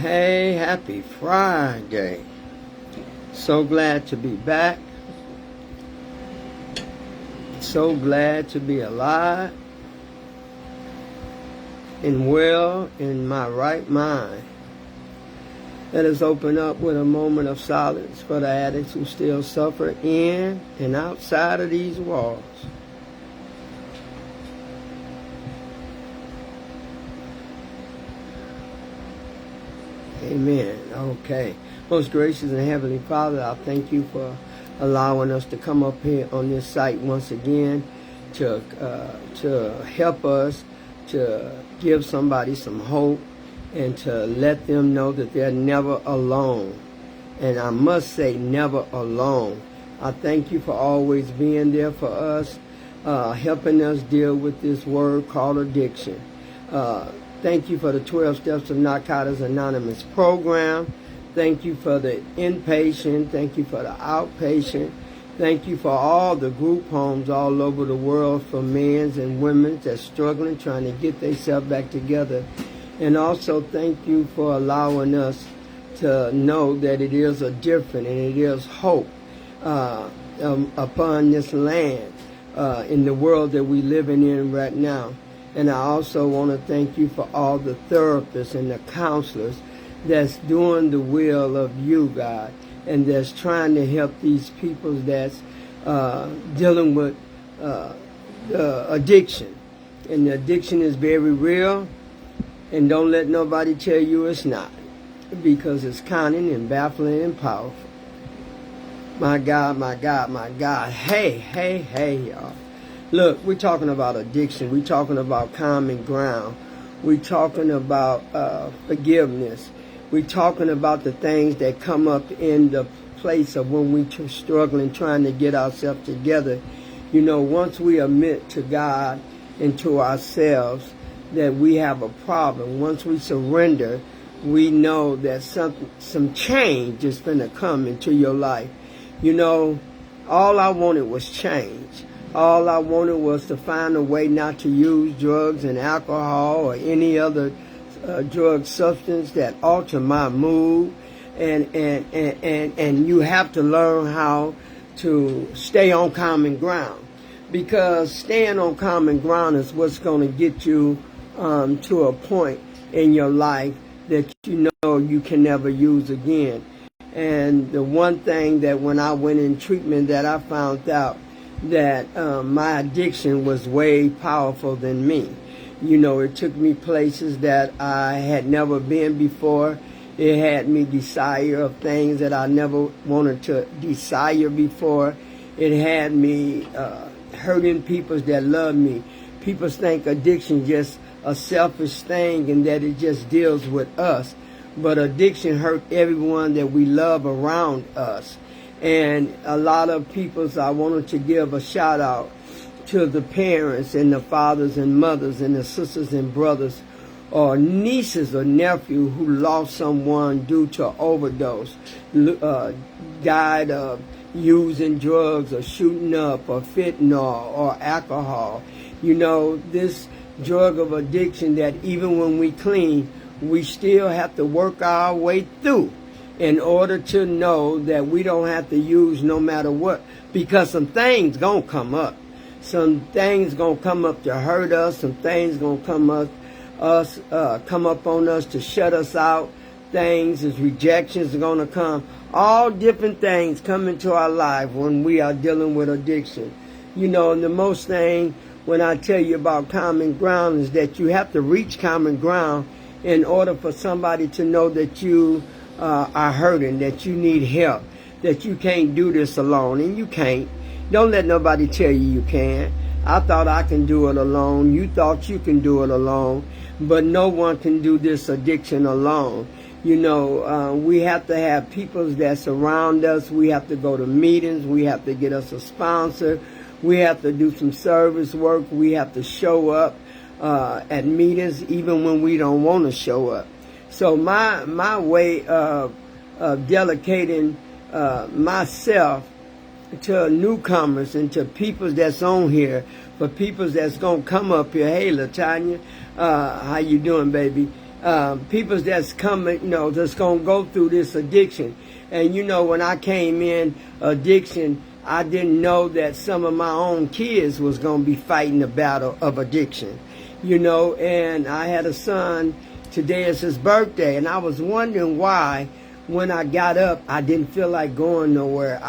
Hey, happy Friday. So glad to be back. So glad to be alive and well in my right mind. Let us open up with a moment of silence for the addicts who still suffer in and outside of these walls. Amen. Okay. Most gracious and Heavenly Father, I thank you for allowing us to come up here on this site once again to help us to give somebody some hope and to let them know that they're never alone. And I must say, never alone. I thank you for always being there for us, helping us deal with this word called addiction. Thank you for the 12 Steps of Narcotics Anonymous program. Thank you for the inpatient. Thank you for the outpatient. Thank you for all the group homes all over the world for men and women that's struggling, trying to get themselves back together. And also thank you for allowing us to know that it is a different and it is hope upon this land in the world that we're living in right now. And I also want to thank you for all the therapists and the counselors that's doing the will of you, God, and that's trying to help these people that's dealing with addiction. And the addiction is very real, and don't let nobody tell you it's not, because it's cunning and baffling and powerful. My God, my God, my God. Hey, y'all. Look, we're talking about addiction. We're talking about common ground. We're talking about forgiveness. We're talking about the things that come up in the place of when we're struggling, trying to get ourselves together. You know, once we admit to God and to ourselves that we have a problem, once we surrender, we know that some change is going to come into your life. You know, all I wanted was change. All I wanted was to find a way not to use drugs and alcohol or any other drug substance that alter my mood. And you have to learn how to stay on common ground, because staying on common ground is what's going to get you to a point in your life that you know you can never use again. And the one thing that when I went in treatment that I found out that my addiction was way powerful than me. You know, it took me places that I had never been before. It had me desire of things that I never wanted to desire before. It had me hurting people that love me. People think addiction just a selfish thing and that it just deals with us. But addiction hurt everyone that we love around us. And a lot of people, I wanted to give a shout out to the parents and the fathers and mothers and the sisters and brothers or nieces or nephews who lost someone due to overdose, died of using drugs or shooting up or fentanyl or alcohol. You know, this drug of addiction that even when we clean, we still have to work our way through in order to know that we don't have to use no matter what, because some things gonna come up. Some things gonna come up to hurt us. Some things gonna come up on us to shut us out. Things as rejections are gonna come. All different things come into our life when we are dealing with addiction. You know, and the most thing when I tell you about common ground is that you have to reach common ground in order for somebody to know that you are hurting, that you need help, that you can't do this alone, and you can't. Don't let nobody tell you can. I thought I can do it alone. You thought you can do it alone, but no one can do this addiction alone. You know, we have to have people that surround us. We have to go to meetings. We have to get us a sponsor. We have to do some service work. We have to show up at meetings even when we don't want to show up. So my way of dedicating myself to newcomers and to people that's on here, for people that's going to come up here. Hey, LaTanya, how you doing, baby? people that's coming, that's going to go through this addiction. And, when I came in addiction, I didn't know that some of my own kids was going to be fighting the battle of addiction, and I had a son. Today is his birthday, and I was wondering why when I got up, I didn't feel like going nowhere.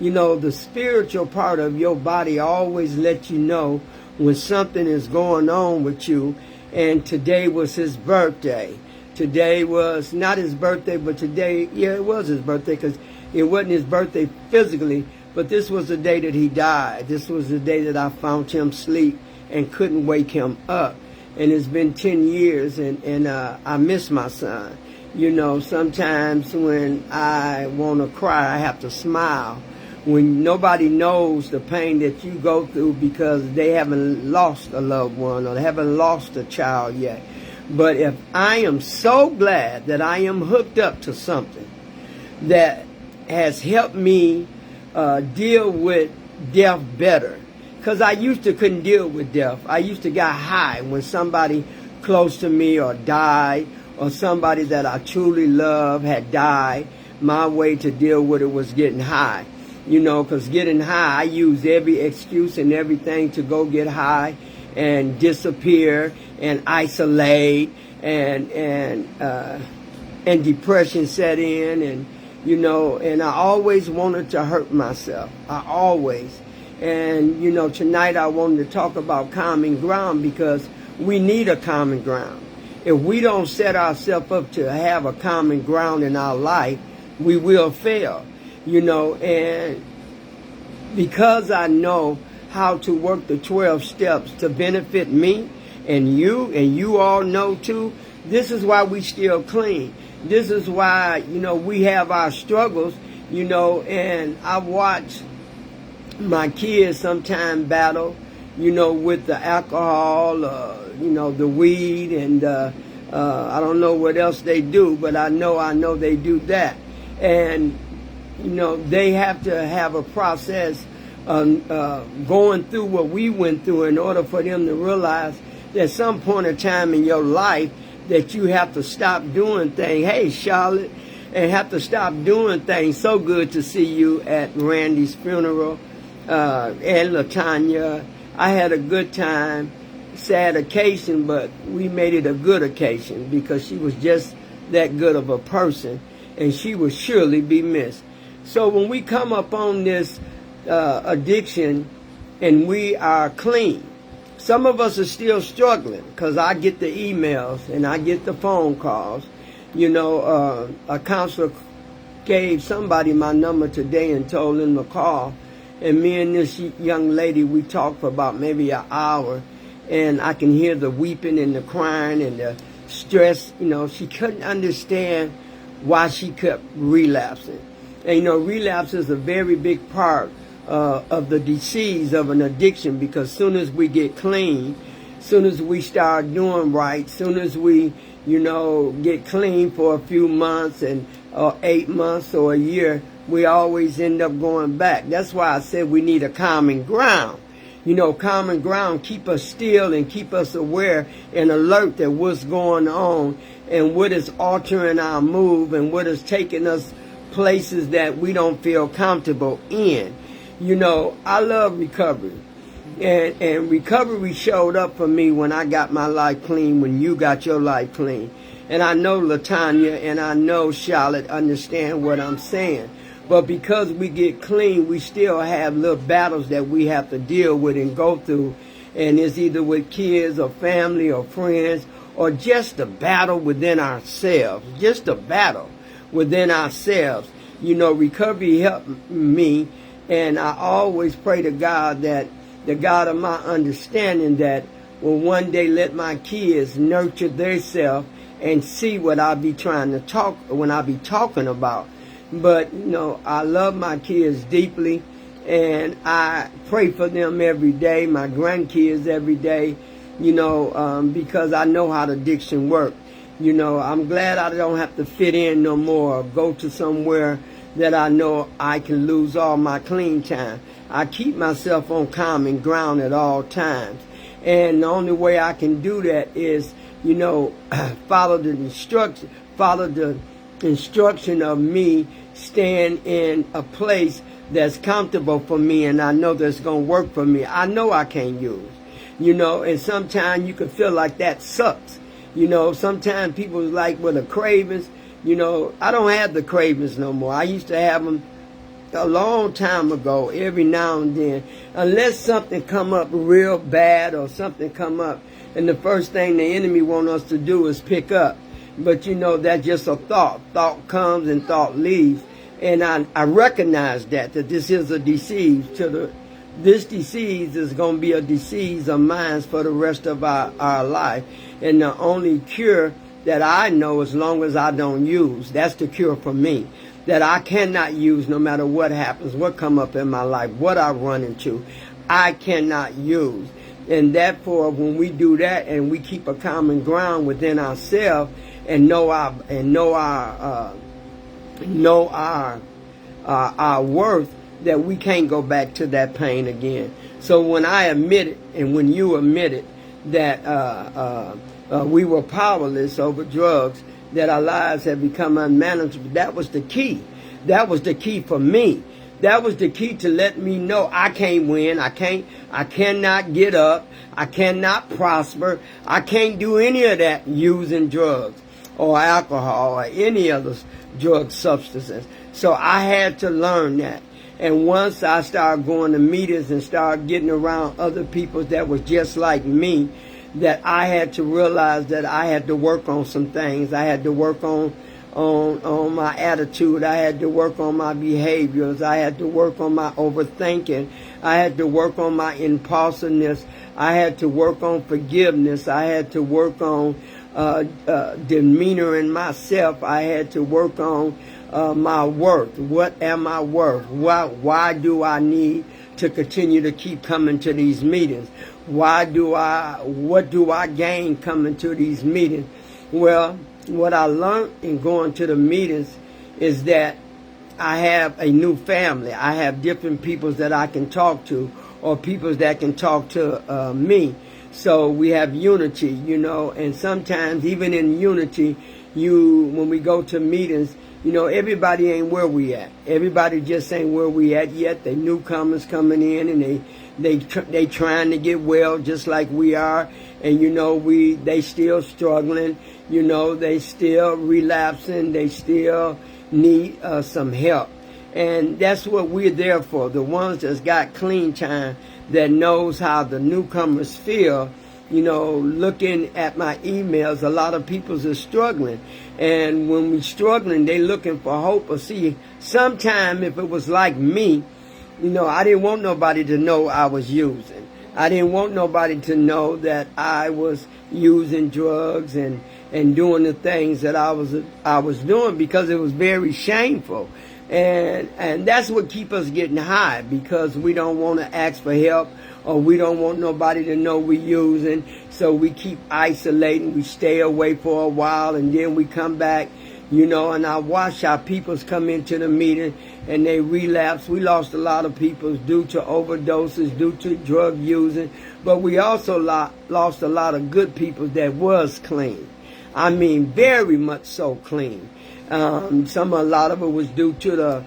The spiritual part of your body always lets you know when something is going on with you. And today was his birthday. Today was not his birthday, but today, it was his birthday, because it wasn't his birthday physically, but this was the day that he died. This was the day that I found him asleep and couldn't wake him up. And it's been 10 years, and I miss my son. Sometimes when I want to cry, I have to smile. When nobody knows the pain that you go through because they haven't lost a loved one or they haven't lost a child yet. But if I am so glad that I am hooked up to something that has helped me deal with death better. Because I used to couldn't deal with death. I used to get high when somebody close to me or died, or somebody that I truly love had died. My way to deal with it was getting high. Because getting high, I use every excuse and everything to go get high and disappear and isolate, and depression set in, and I always wanted to hurt myself. I always. And, tonight I wanted to talk about common ground, because we need a common ground. If we don't set ourselves up to have a common ground in our life, we will fail. And because I know how to work the 12 steps to benefit me and you all know too, this is why we still clean. This is why, we have our struggles, and I watch my kids sometimes battle, with the alcohol, the weed, and I don't know what else they do, but I know they do that. And they have to have a process going through what we went through in order for them to realize that at some point in time in your life that you have to stop doing things. Hey, Charlotte, and have to stop doing things. So good to see you at Randy's funeral, and LaTanya. I had a good time. Sad occasion, but we made it a good occasion because she was just that good of a person, and she will surely be missed. So when we come up on this addiction and we are clean, some of us are still struggling, because I get the emails and I get the phone calls. A counselor gave somebody my number today and told them to call, and me and this young lady, we talked for about maybe an hour, and I can hear the weeping and the crying and the stress. She couldn't understand why she kept relapsing. And relapse is a very big part of the disease of an addiction, because soon as we get clean, soon as we start doing right, soon as we, get clean for a few months and 8 months or a year, we always end up going back. That's why I said we need a common ground. Common ground keep us still and keep us aware and alert that what's going on and what is altering our move and what is taking us places that we don't feel comfortable in. I love recovery. And recovery showed up for me when I got my life clean, when you got your life clean. And I know LaTanya and I know Charlotte understand what I'm saying. But because we get clean, we still have little battles that we have to deal with and go through. And it's either with kids or family or friends, or just a battle within ourselves. Just a battle within ourselves. Recovery helped me. And I always pray to God, that the God of my understanding, that will one day let my kids nurture themselves and see what I be trying to talk, when I be talking about. But, I love my kids deeply, and I pray for them every day, my grandkids every day, because I know how the addiction works. I'm glad I don't have to fit in no more, or go to somewhere that I know I can lose all my clean time. I keep myself on common ground at all times. And the only way I can do that is, follow the instruction of me staying in a place that's comfortable for me, and I know that's going to work for me. I know I can't use, and sometimes you can feel like that sucks. Sometimes people like with the cravings, I don't have the cravings no more. I used to have them a long time ago, every now and then, unless something come up real bad or something come up, and the first thing the enemy want us to do is pick up. But that's just a thought. Thought comes and thought leaves. And I recognize that this is a disease. This disease is going to be a disease of mine for the rest of our life. And the only cure that I know, as long as I don't use, that's the cure for me. That I cannot use no matter what happens, what come up in my life, what I run into, I cannot use. And therefore, when we do that and we keep a common ground within ourselves and know our worth, that we can't go back to that pain again. So when I admit it, and when you admit it, that we were powerless over drugs, that our lives have become unmanageable, that was the key. That was the key for me. That was the key to let me know I can't win. I cannot get up. I cannot prosper. I can't do any of that using drugs or alcohol or any other drug substances. So I had to learn that. And once I started going to meetings and started getting around other people that was just like me, that I had to realize that I had to work on some things. I had to work on my attitude. I had to work on my behaviors. I had to work on my overthinking. I had to work on my impulsiveness. I had to work on forgiveness. I had to work on demeanor in myself. I had to work on my worth. What am I worth? Why do I need to continue to keep coming to these meetings? What do I gain coming to these meetings? Well, what I learned in going to the meetings is that I have a new family. I have different people that I can talk to, or people that can talk to me. So we have unity, and sometimes even in unity, when we go to meetings, everybody ain't where we at. Everybody just ain't where we at yet. They newcomers coming in, and they trying to get well just like we are. And they still struggling. They still relapsing. They still need some help. And that's what we're there for. The ones that's got clean time, that knows how the newcomers feel. Looking at my emails, a lot of people are struggling. And when we're struggling, they looking for hope. Or see, sometime if it was like me, I didn't want nobody to know I was using. I didn't want nobody to know that I was using drugs and doing the things that I was doing, because it was very shameful. And that's what keep us getting high, because we don't want to ask for help, or we don't want nobody to know we're using. So we keep isolating. We stay away for a while, and then we come back, and I watch how people's come into the meeting and they relapse. We lost a lot of people due to overdoses, due to drug using, but we also lost a lot of good people that was clean. I mean, very much so clean. A lot of it was due to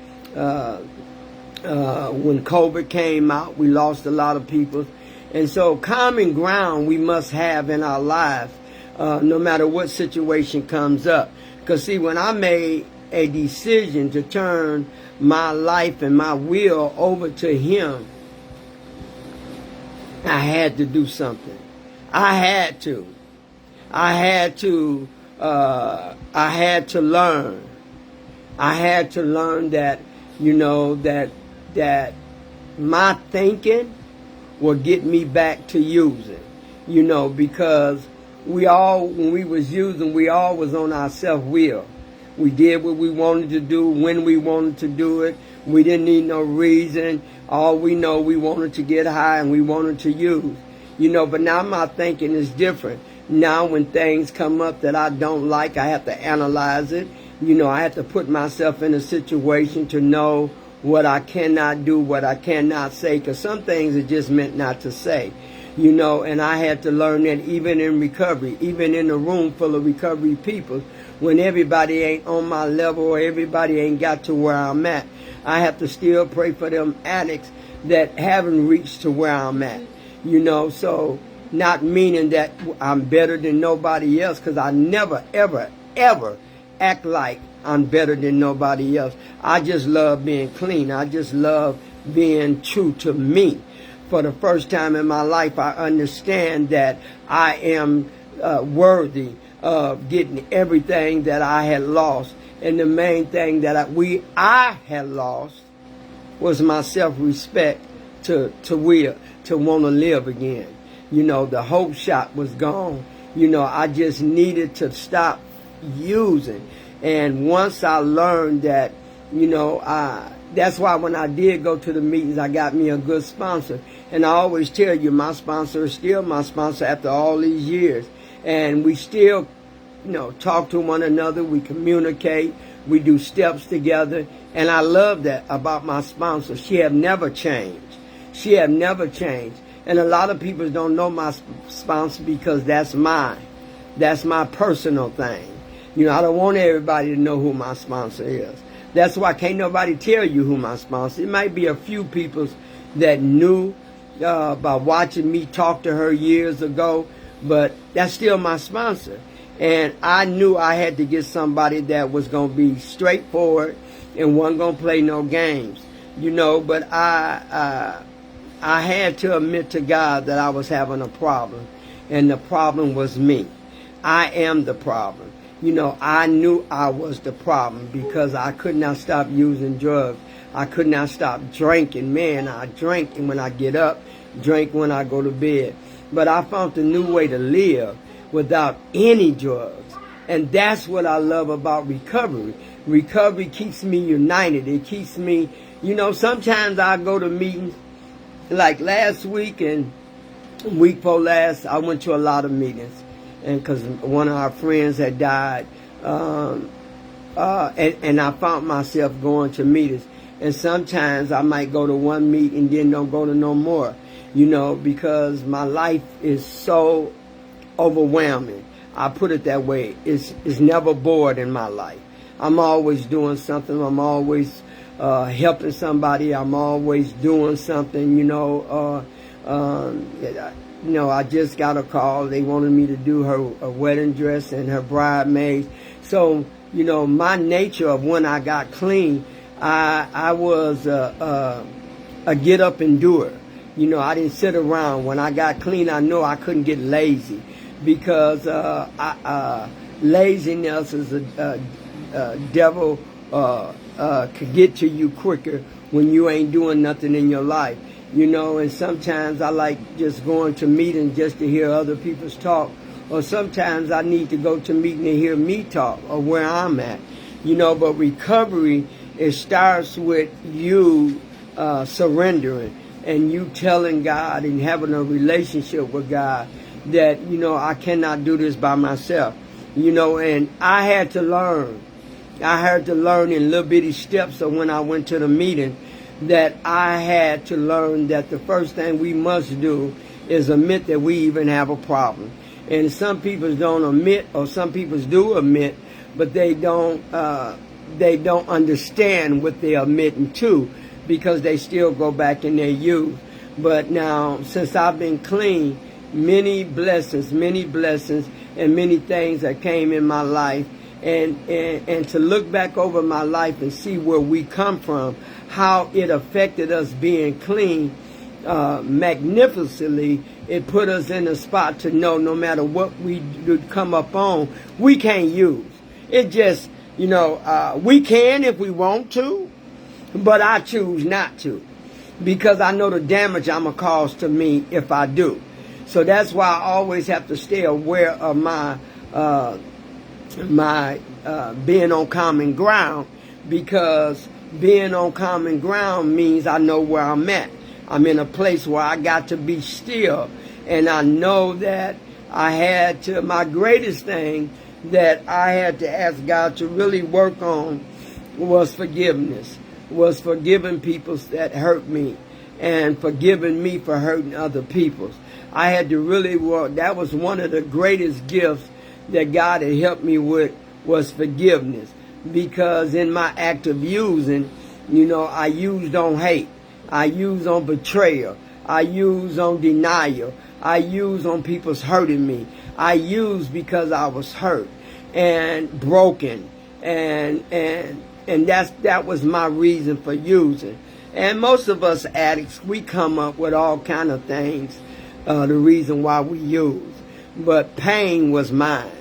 when COVID came out, we lost a lot of people. And so common ground we must have in our lives, no matter what situation comes up. Because see, when I made a decision to turn my life and my will over to Him, I had to do something. I had to learn. I had to learn that, that my thinking will get me back to using, because when we was using, we all was on our self-will. We did what we wanted to do, when we wanted to do it. We didn't need no reason. All we know, we wanted to get high and we wanted to use, but now my thinking is different. Now when things come up that I don't like, I have to analyze it. I have to put myself in a situation to know what I cannot do, what I cannot say, because some things are just meant not to say. you know, and I had to learn that even in recovery, even in a room full of recovery people, when everybody ain't on my level or everybody ain't got to where I'm at, I have to still pray for them addicts that haven't reached to where I'm at, you know. So not meaning that I'm better than nobody else, because I never, ever, ever act like I'm better than nobody else. I just love being clean. I just love being true to me. For the first time in my life, I understand that I am worthy of getting everything that I had lost. And the main thing that I had lost was my self-respect to want to live again. You know, the hope shot was gone. You know, I just needed to stop using. And once I learned that, you know, that's why when I did go to the meetings, I got me a good sponsor. And I always tell you, my sponsor is still my sponsor after all these years. And we still, you know, talk to one another. We communicate. We do steps together. And I love that about my sponsor. She have never changed. She have never changed. And a lot of people don't know my sponsor because that's mine. That's my personal thing. You know, I don't want everybody to know who my sponsor is. That's why can't nobody tell you who my sponsor is. It might be a few people that knew by watching me talk to her years ago, but that's still my sponsor. And I knew I had to get somebody that was going to be straightforward and wasn't going to play no games. You know, but I had to admit to God that I was having a problem. And the problem was me. I am the problem. You know, I knew I was the problem because I could not stop using drugs. I could not stop drinking. Man, I drink when I get up, drink when I go to bed. But I found a new way to live without any drugs. And that's what I love about recovery. Recovery keeps me united. It keeps me, you know, sometimes I go to meetings. Like last week and week before last, I went to a lot of meetings. And because one of our friends had died, and I found myself going to meetings. And sometimes I might go to one meeting and then don't go to no more, you know, because my life is so overwhelming. I put it that way. It's never bored in my life. I'm always doing something. I'm always helping somebody. I'm always doing something, you know. You know, I just got a call. They wanted me to do her wedding dress and her bridesmaids. So, you know, my nature of when I got clean, I was a get up and doer. You know, I didn't sit around. When I got clean, I know I couldn't get lazy because laziness is a devil could get to you quicker when you ain't doing nothing in your life. You know, and sometimes I like just going to meetings just to hear other people's talk. Or sometimes I need to go to meeting and hear me talk or where I'm at. You know, but recovery, it starts with you surrendering and you telling God and having a relationship with God that, you know, I cannot do this by myself. You know, and I had to learn. I had to learn in little bitty steps of when I went to the meeting that I had to learn that the first thing we must do is admit that we even have a problem. And some people don't admit, or some people do admit, but they don't understand what they're admitting to because they still go back in their youth. But now, since I've been clean, many blessings, and many things that came in my life, and to look back over my life and see where we come from, how it affected us being clean magnificently. It put us in a spot to know no matter what we come up on, we can't use. It just, you know, we can if we want to, but I choose not to because I know the damage I'm going to cause to me if I do. So that's why I always have to stay aware of my being on common ground, because being on common ground means I know where I'm at. I'm in a place where I got to be still. And I know that I had to, my greatest thing that I had to ask God to really work on was forgiveness, was forgiving people that hurt me and forgiving me for hurting other people. I had to really work. That was one of the greatest gifts that God had helped me with, was forgiveness. Because in my act of using, I used on hate. I used on betrayal. I used on denial. I used on people's hurting me. I used because I was hurt and broken. And that was my reason for using. And most of us addicts, we come up with all kind of things, the reason why we use. But pain was mine.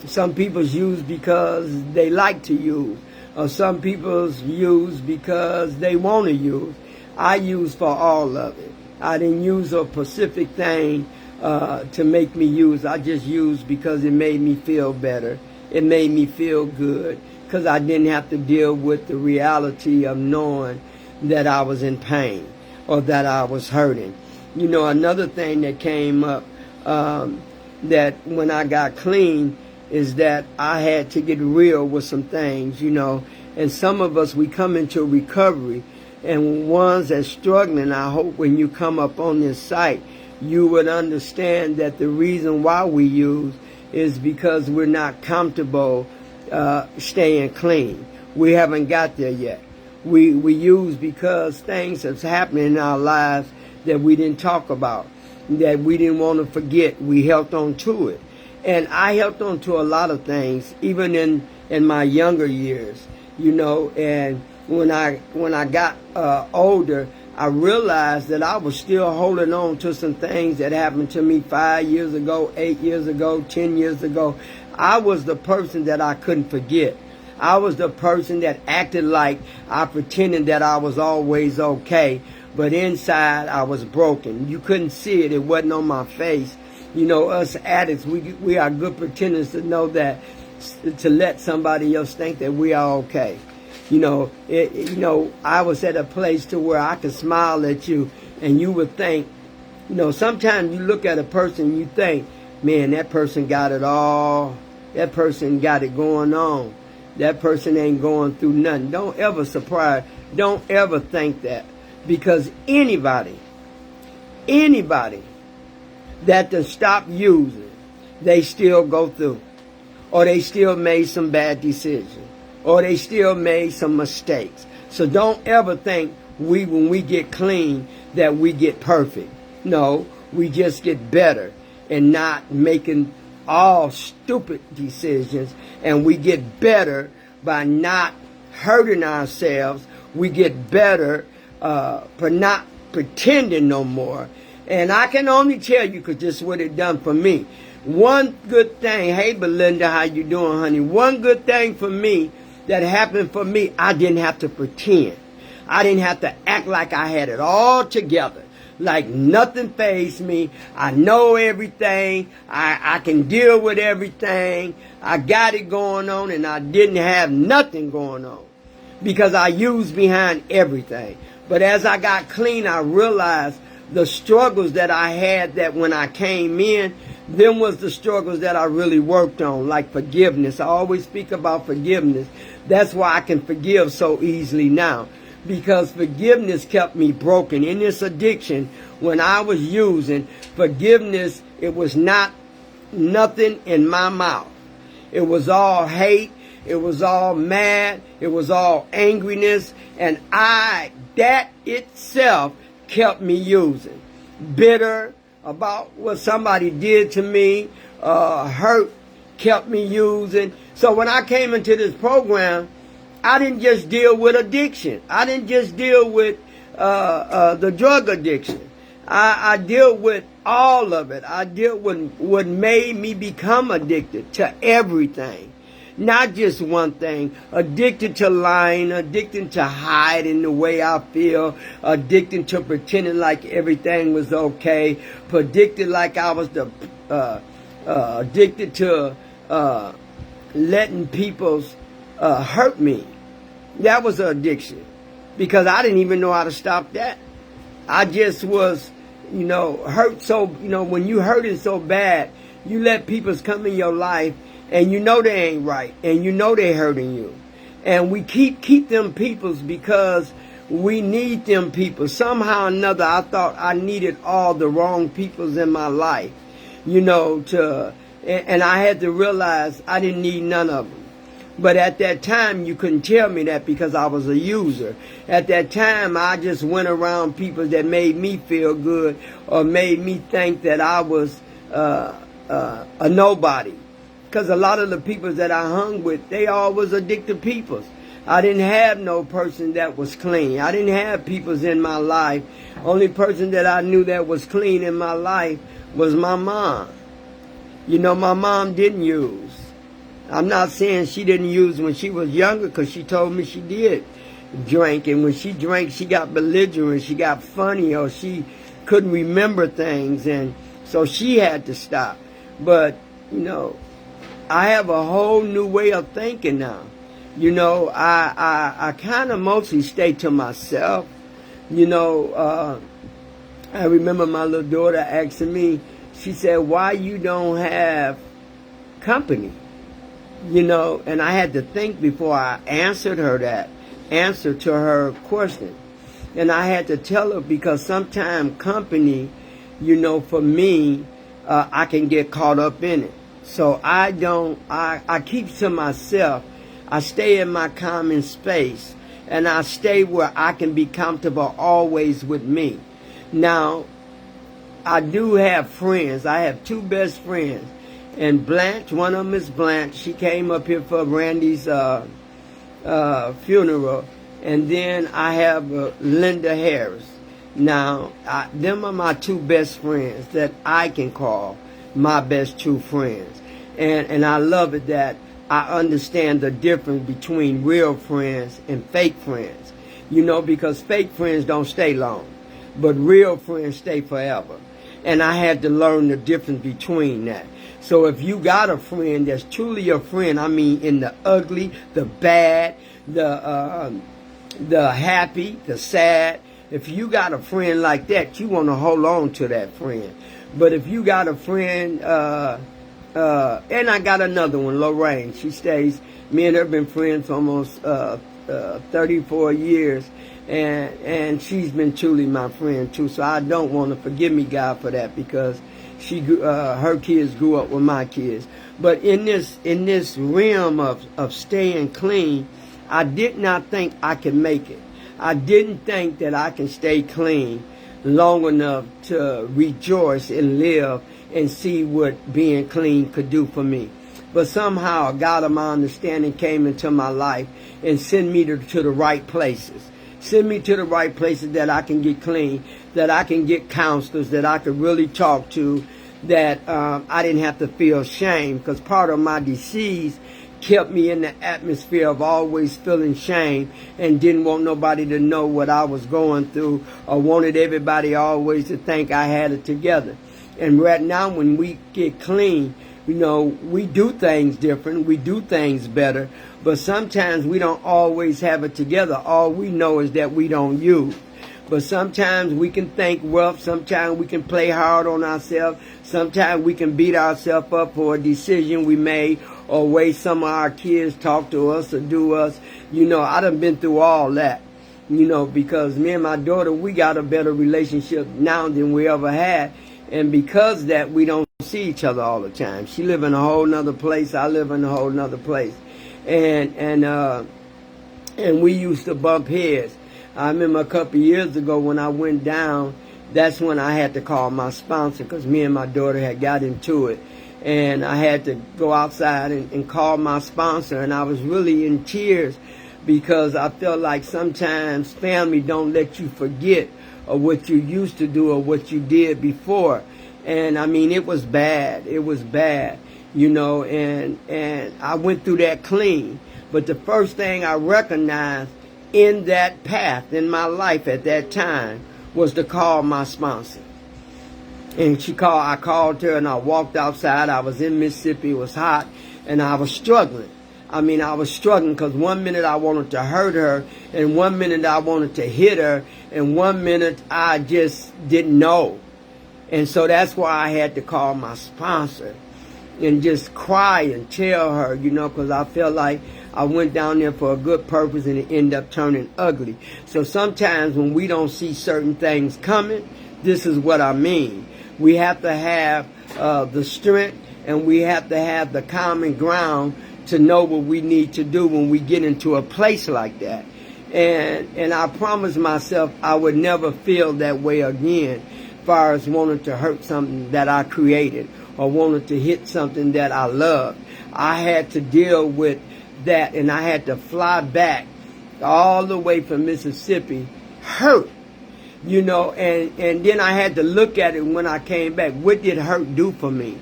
Some people use because they like to use. Or some people use because they want to use. I use for all of it. I didn't use a specific thing to make me use. I just used because it made me feel better. It made me feel good. Because I didn't have to deal with the reality of knowing that I was in pain or that I was hurting. Another thing that came up that when I got clean is that I had to get real with some things, And some of us, we come into recovery, and ones that's struggling, I hope when you come up on this site, you would understand that the reason why we use is because we're not comfortable staying clean. We haven't got there yet. We use because things that's happening in our lives that we didn't talk about, that we didn't want to forget. We held on to it. And I held on to a lot of things, even in my younger years, and when I got older, I realized that I was still holding on to some things that happened to me 5 years ago, 8 years ago, 10 years ago. I was the person that I couldn't forget. I was the person that acted like I pretended that I was always okay, but inside I was broken. You couldn't see it. It wasn't on my face. Us addicts, we are good pretenders to know that, to let somebody else think that we are okay. I was at a place to where I could smile at you and you would think, sometimes you look at a person and you think, man, that person got it all. That person got it going on. That person ain't going through nothing. Don't ever don't ever think that. Because anybody that to stop using, they still go through. Or they still made some bad decisions. Or they still made some mistakes. So don't ever think when we get clean that we get perfect. No, we just get better and not making all stupid decisions, and we get better by not hurting ourselves. We get better for not pretending no more. And I can only tell you, because this is what it done for me. One good thing, hey Belinda, how you doing, honey? One good thing for me that happened for me, I didn't have to pretend. I didn't have to act like I had it all together. Like nothing fazed me. I know everything. I can deal with everything. I got it going on, and I didn't have nothing going on because I used behind everything. But as I got clean, I realized the struggles that I had, that when I came in, them was the struggles that I really worked on, like forgiveness. I always speak about forgiveness. That's why I can forgive so easily now. Because forgiveness kept me broken. In this addiction, when I was using forgiveness, it was nothing in my mouth. It was all hate. It was all mad. It was all angriness. And that itself kept me using. Bitter about what somebody did to me. Hurt kept me using. So when I came into this program, I didn't just deal with addiction. I didn't just deal with the drug addiction. I deal with all of it. I deal with what made me become addicted to everything. Not just one thing. Addicted to lying, addicted to hiding the way I feel, addicted to pretending like everything was okay, addicted like I was addicted to letting people's hurt me. That was an addiction because I didn't even know how to stop that. I just was, hurt so, when you hurting so bad, you let people come in your life and they ain't right and they hurting you. And we keep them peoples because We need them people. Somehow or another, I thought I needed all the wrong peoples in my life, and I had to realize I didn't need none of them. But at that time, you couldn't tell me that because I was a user. At that time, I just went around people that made me feel good or made me think that I was a nobody. Because a lot of the people that I hung with, they all was addicted peoples. I didn't have no person that was clean. I didn't have peoples in my life. Only person that I knew that was clean in my life was my mom. My mom didn't use. I'm not saying she didn't use when she was younger, because she told me she did drink. And when she drank, she got belligerent, she got funny, or she couldn't remember things. And so she had to stop. But, I have a whole new way of thinking now. I kind of mostly stay to myself. I remember my little daughter asking me, she said, why you don't have company? And I had to think before I answered her that answer to her question. And I had to tell her, because sometimes company, for me, I can get caught up in it. So I keep to myself. I stay in my common space, and I stay where I can be comfortable always with me. Now, I do have friends. I have two best friends. And Blanche, one of them is Blanche. She came up here for Randy's funeral. And then I have Linda Harris. Now, them are my two best friends that I can call my best true friends. And I love it that I understand the difference between real friends and fake friends. Because fake friends don't stay long. But real friends stay forever. And I had to learn the difference between that. So if you got a friend that's truly a friend, I mean in the ugly, the bad, the happy, the sad, if you got a friend like that, you want to hold on to that friend. But if you got a friend, and I got another one, Lorraine. She stays, me and her been friends for almost 34 years. And she's been truly my friend too. So I don't want to, forgive me, God, for that, because her kids grew up with my kids. But in this realm of staying clean, I did not think I could make it. I didn't think that I can stay clean long enough to rejoice and live and see what being clean could do for me. But somehow a God of my understanding came into my life and sent me to the right places. Send me to the right places that I can get clean, that I can get counselors, that I could really talk to, that I didn't have to feel shame, because part of my disease kept me in the atmosphere of always feeling shame and didn't want nobody to know what I was going through, or wanted everybody always to think I had it together. And right now when we get clean, we do things different, we do things better, but sometimes we don't always have it together. All we know is that we don't use. But sometimes we can think rough, sometimes we can play hard on ourselves, sometimes we can beat ourselves up for a decision we made, or way some of our kids talk to us or do us. I done been through all that, because me and my daughter, we got a better relationship now than we ever had. And because that, we don't see each other all the time. She live in a whole nother place. I live in a whole nother place. And we used to bump heads. I remember a couple of years ago when I went down, that's when I had to call my sponsor, because me and my daughter had got into it. And I had to go outside and call my sponsor. And I was really in tears, because I felt like sometimes family don't let you forget or what you used to do or what you did before. And I mean, it was bad. It was bad, and I went through that clean. But the first thing I recognized in that path in my life at that time was to call my sponsor. And I called her, and I walked outside. I was in Mississippi. It was hot, and I was struggling. I was struggling, because 1 minute I wanted to hurt her, and 1 minute I wanted to hit her, and 1 minute I just didn't know. And so that's why I had to call my sponsor. and just cry and tell her, because I felt like I went down there for a good purpose and it ended up turning ugly. So sometimes when we don't see certain things coming, this is what I mean. We have to have the strength, and we have to have the common ground to know what we need to do when we get into a place like that. And I promised myself I would never feel that way again, as far as wanting to hurt something that I created or wanted to hit something that I loved. I had to deal with that, and I had to fly back all the way from Mississippi hurt, and then I had to look at it when I came back. What did hurt do for me?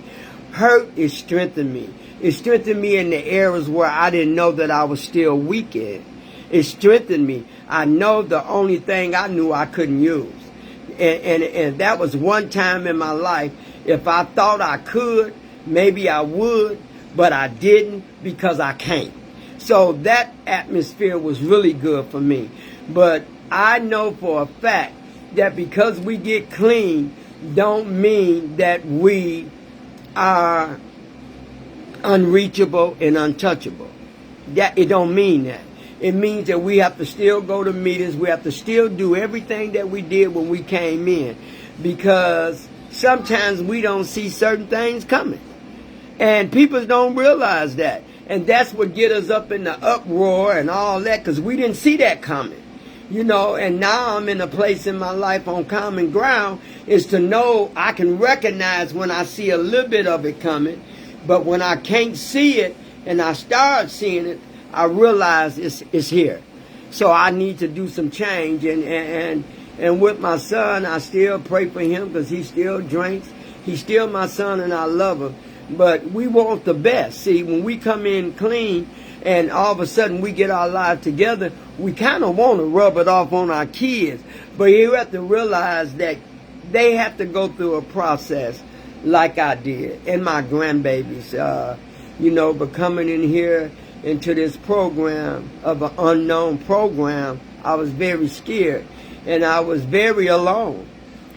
Hurt is strengthened me. It strengthened me in the areas where I didn't know that I was still weak in. It strengthened me. I know the only thing I knew I couldn't use. And that was one time in my life. If I thought I could, maybe I would, but I didn't because I can't. So that atmosphere was really good for me. But I know for a fact that because we get clean don't mean that we are unreachable and untouchable. That it don't mean that. It means that we have to still go to meetings. We have to still do everything that we did when we came in, because sometimes we don't see certain things coming, and people don't realize that. And that's what get us up in the uproar and all that, because we didn't see that coming. And now I'm in a place in my life on common ground is to know I can recognize when I see a little bit of it coming, but when I can't see it and I start seeing it, I realize it's here. So I need to do some change. And with my son, I still pray for him because he still drinks. He's still my son and I love him. But we want the best. See, when we come in clean and all of a sudden we get our lives together, we kind of want to rub it off on our kids. But you have to realize that they have to go through a process like I did. And my grandbabies, but coming in here into this program of an unknown program, I was very scared. And I was very alone.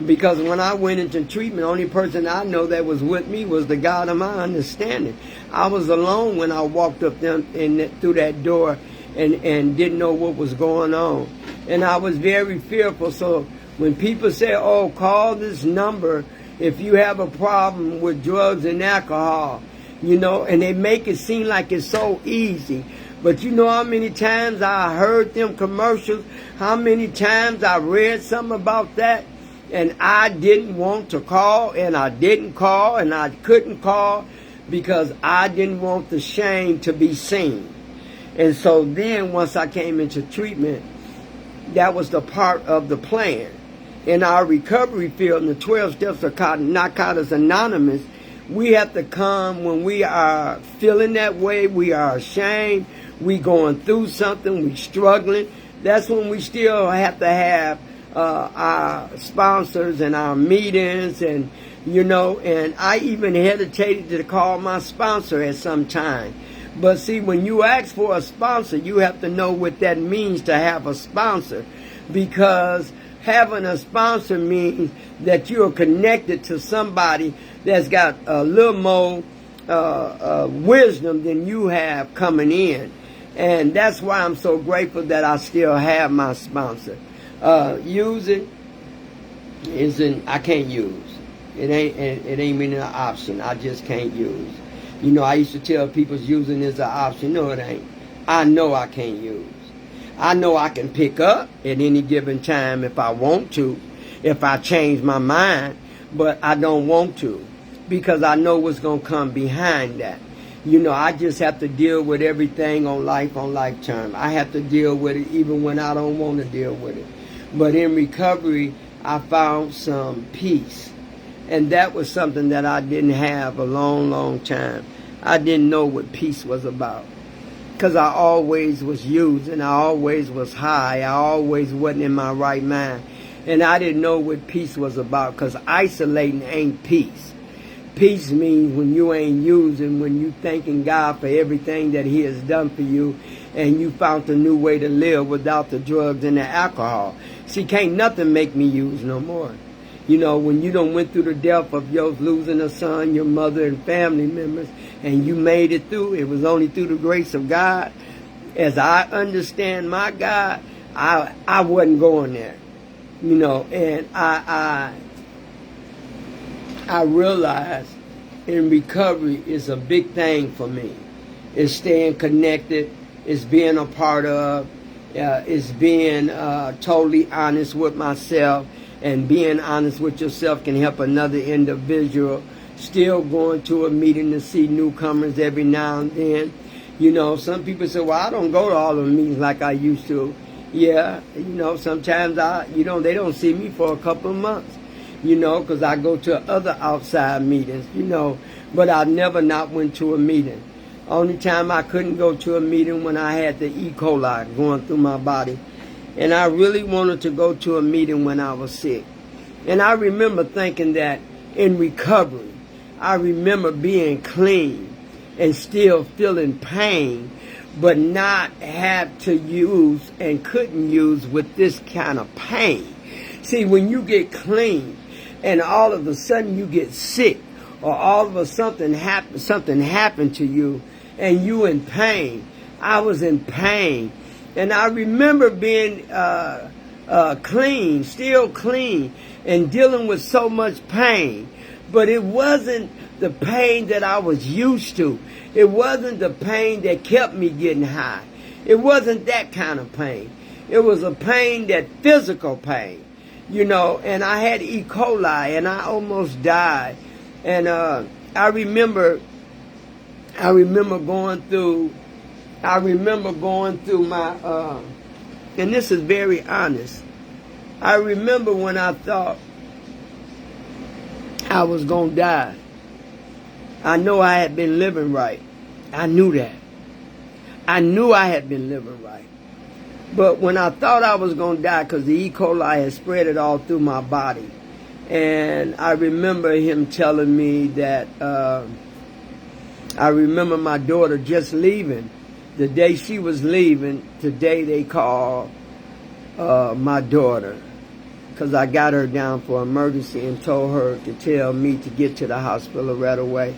Because when I went into treatment, the only person I know that was with me was the God of my understanding. I was alone when I walked up through that door and didn't know what was going on. And I was very fearful. So when people say, oh, call this number if you have a problem with drugs and alcohol, and they make it seem like it's so easy. But you know how many times I heard them commercials, how many times I read something about that, and I didn't want to call, and I didn't call, and I couldn't call because I didn't want the shame to be seen. And so then once I came into treatment, that was the part of the plan. In our recovery field, in the 12 steps of Narcotics Anonymous, we have to come when we are feeling that way, we are ashamed, we going through something, we struggling. That's when we still have to have our sponsors and our meetings, and and I even hesitated to call my sponsor at some time. But see, when you ask for a sponsor, you have to know what that means to have a sponsor, because having a sponsor means that you are connected to somebody that's got a little more wisdom than you have coming in. And that's why I'm so grateful that I still have my sponsor. Using I can't use. It ain't been an option. I just can't use. I used to tell people using is an option. No, it ain't. I know I can't use. I know I can pick up at any given time if I want to, if I change my mind, but I don't want to, because I know what's going to come behind that. I just have to deal with everything on life term. I have to deal with it even when I don't want to deal with it. But in recovery, I found some peace. And that was something that I didn't have a long, long time. I didn't know what peace was about. Because I always was using, I always was high, I always wasn't in my right mind. And I didn't know what peace was about, because isolating ain't peace. Peace means when you ain't using, when you thanking God for everything that He has done for you, and you found a new way to live without the drugs and the alcohol. See, can't nothing make me use no more. You know, when you done went through the death of yours, losing a son, your mother and family members, and you made it through, it was only through the grace of God. As I understand my God, I wasn't going there. You know, and I realized in recovery is a big thing for me. It's staying connected. It's being a part of. It's being totally honest with myself. And being honest with yourself can help another individual. Still going to a meeting to see newcomers every now and then. You know, some people say, well, I don't go to all the meetings like I used to. Yeah, you know, sometimes they don't see me for a couple of months. You know, because I go to other outside meetings, you know. But I never not went to a meeting. Only time I couldn't go to a meeting when I had the E. coli going through my body. And I really wanted to go to a meeting when I was sick. And I remember thinking that in recovery, I remember being clean and still feeling pain, but not have to use and couldn't use with this kind of pain. See, when you get clean and all of a sudden you get sick, or all of a sudden something happened to you and you in pain. I was in pain. And I remember being clean, still clean, and dealing with so much pain. But it wasn't the pain that I was used to. It wasn't the pain that kept me getting high. It wasn't that kind of pain. It was a pain, that physical pain, you know. And I had E. coli, and I almost died. And I remember going through my, and this is very honest. I remember when I thought I was going to die. I know I had been living right. I knew that. I knew I had been living right. But when I thought I was going to die, because the E. coli had spread it all through my body, and I remember him telling me that, I remember my daughter just leaving. The day she was leaving, today they called my daughter, because I got her down for emergency and told her to tell me to get to the hospital right away.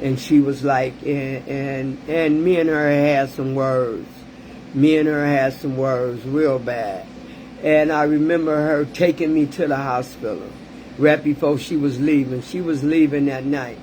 And she was like, and me and her had some words. Me and her had some words real bad. And I remember her taking me to the hospital right before she was leaving. She was leaving that night.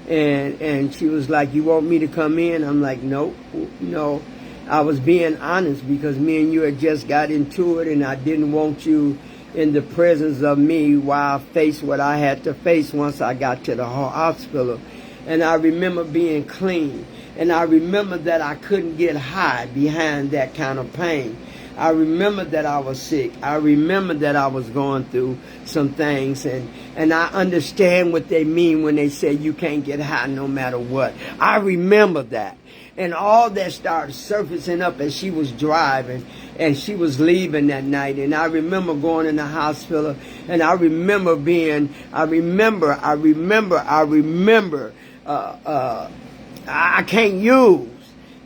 And she was like, you want me to come in? I'm like, nope, no. I was being honest because me and you had just got into it, and I didn't want you in the presence of me while I faced what I had to face once I got to the hospital. And I remember being clean. And I remember that I couldn't get high behind that kind of pain. I remember that I was sick. I remember that I was going through some things. And I understand what they mean when they say you can't get high no matter what. I remember that. And all that started surfacing up as she was driving and she was leaving that night. And I remember going in the hospital, and I remember I can't use.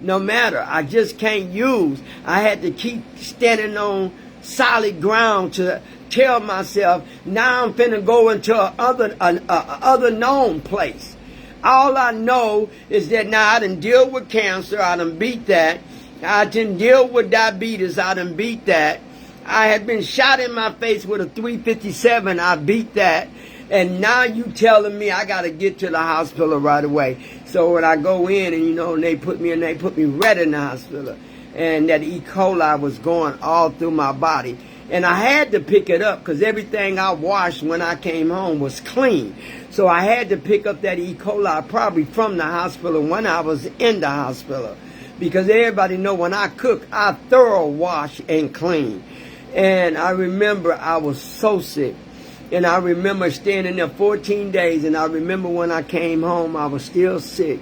No matter, I just can't use. I had to keep standing on solid ground to tell myself, now I'm finna go into other known place. All I know is that now I done deal with cancer, I done beat that. I done deal with diabetes, I done beat that. I had been shot in my face with a .357, I beat that. And now you telling me I got to get to the hospital right away. So when I go in and, and they put me right in the hospital. And that E. coli was going all through my body. And I had to pick it up because everything I washed when I came home was clean. So I had to pick up that E. coli probably from the hospital when I was in the hospital. Because everybody know when I cook, I thorough wash and clean. And I remember I was so sick. And I remember staying in there 14 days. And I remember when I came home, I was still sick.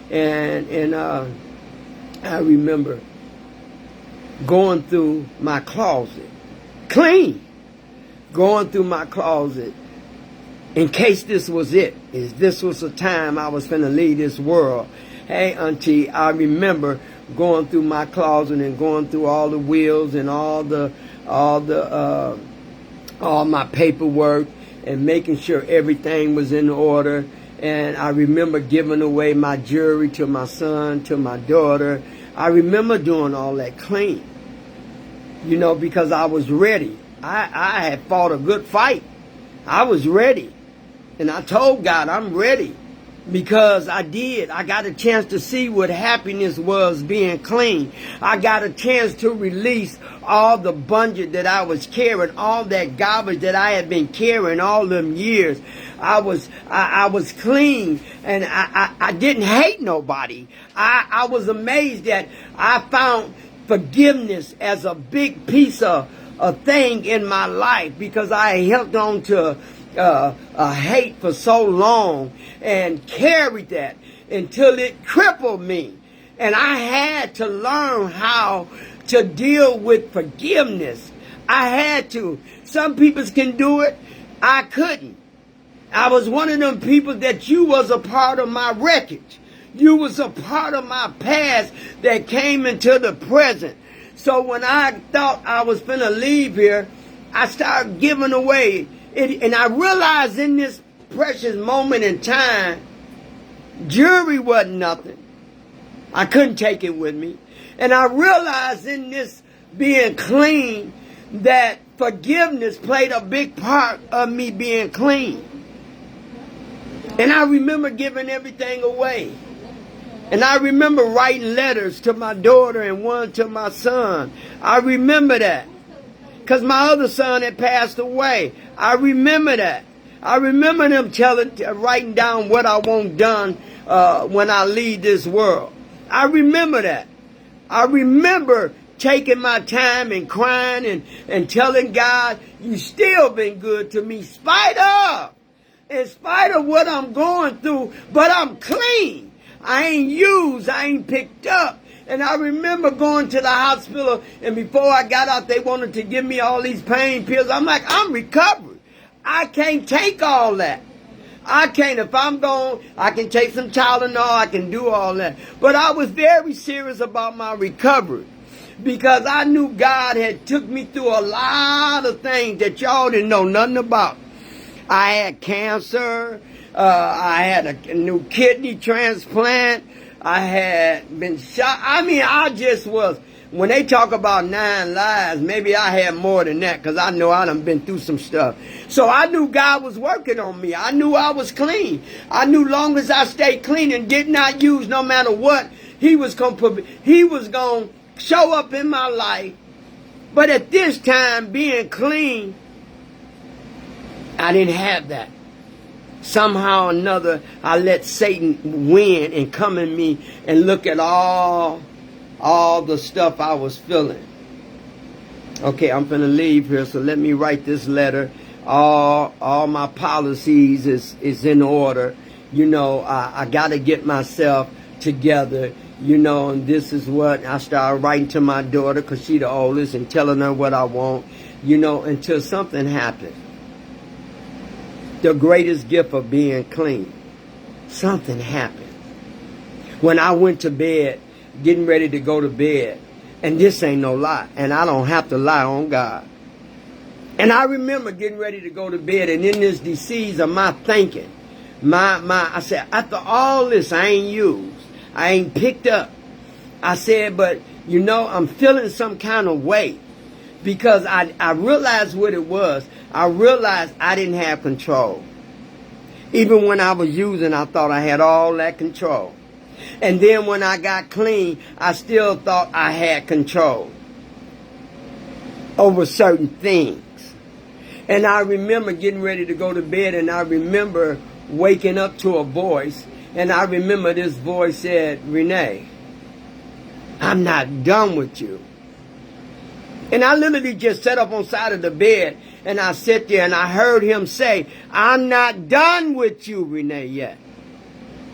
And I remember going through my closet. Clean. Going through my closet. In case this was it. If this was the time I was finna leave this world. Hey, auntie, I remember going through my closet and going through all the wills and all my paperwork and making sure everything was in order. And I remember giving away my jewelry to my son, to my daughter. I remember doing all that clean, you know, because I was ready. I had fought a good fight. I was ready. And I told God, I'm ready. Because I did. I got a chance to see what happiness was being clean. I got a chance to release all the bondage that I was carrying, all that garbage that I had been carrying all them years. I was clean, and I didn't hate nobody. I was amazed that I found forgiveness as a big piece of a thing in my life, because I held on to a hate for so long and carried that until it crippled me. And I had to learn how to deal with forgiveness. I had to. Some people can do it. I couldn't. I was one of them people that you was a part of my wreckage. You was a part of my past that came into the present. So when I thought I was finna leave here, I started giving away. And I realized in this precious moment in time, jewelry wasn't nothing. I couldn't take it with me. And I realized in this being clean that forgiveness played a big part of me being clean. And I remember giving everything away. And I remember writing letters to my daughter and one to my son. I remember that. Because my other son had passed away. I remember that. I remember them writing down what I want done when I leave this world. I remember that. I remember taking my time and crying and telling God, you still been good to me, in spite of what I'm going through, but I'm clean. I ain't used, I ain't picked up. And I remember going to the hospital, and before I got out, they wanted to give me all these pain pills. I'm like, I'm recovered. I can't take all that. I can't. If I'm going, I can take some Tylenol, I can do all that. But I was very serious about my recovery, because I knew God had took me through a lot of things that y'all didn't know nothing about. I had cancer. I had a new kidney transplant. I had been shot. I mean, I just was, when they talk about 9 lives, maybe I had more than that, because I know I done been through some stuff. So I knew God was working on me. I knew I was clean. I knew long as I stayed clean and did not use no matter what, He was going to show up in my life. But at this time, being clean, I didn't have that. Somehow or another, I let Satan win and come in me and look at all the stuff I was feeling. Okay, I'm finna leave here, so let me write this letter. All my policies is in order. You know, I gotta get myself together. You know, and this is what I started writing to my daughter, because she's the oldest, and telling her what I want. You know, until something happened. The greatest gift of being clean. Something happened. When I went to bed, getting ready to go to bed, and this ain't no lie, and I don't have to lie on God. And I remember getting ready to go to bed, and in this disease of my thinking, I said, after all this I ain't used, I ain't picked up. I said, but you know, I'm feeling some kind of way. Because I realized what it was. I realized I didn't have control. Even when I was using, I thought I had all that control. And then when I got clean, I still thought I had control over certain things. And I remember getting ready to go to bed, and I remember waking up to a voice. And I remember this voice said, Renee, I'm not done with you. And I literally just sat up on the side of the bed, and I sat there, and I heard him say, I'm not done with you, Renee, yet.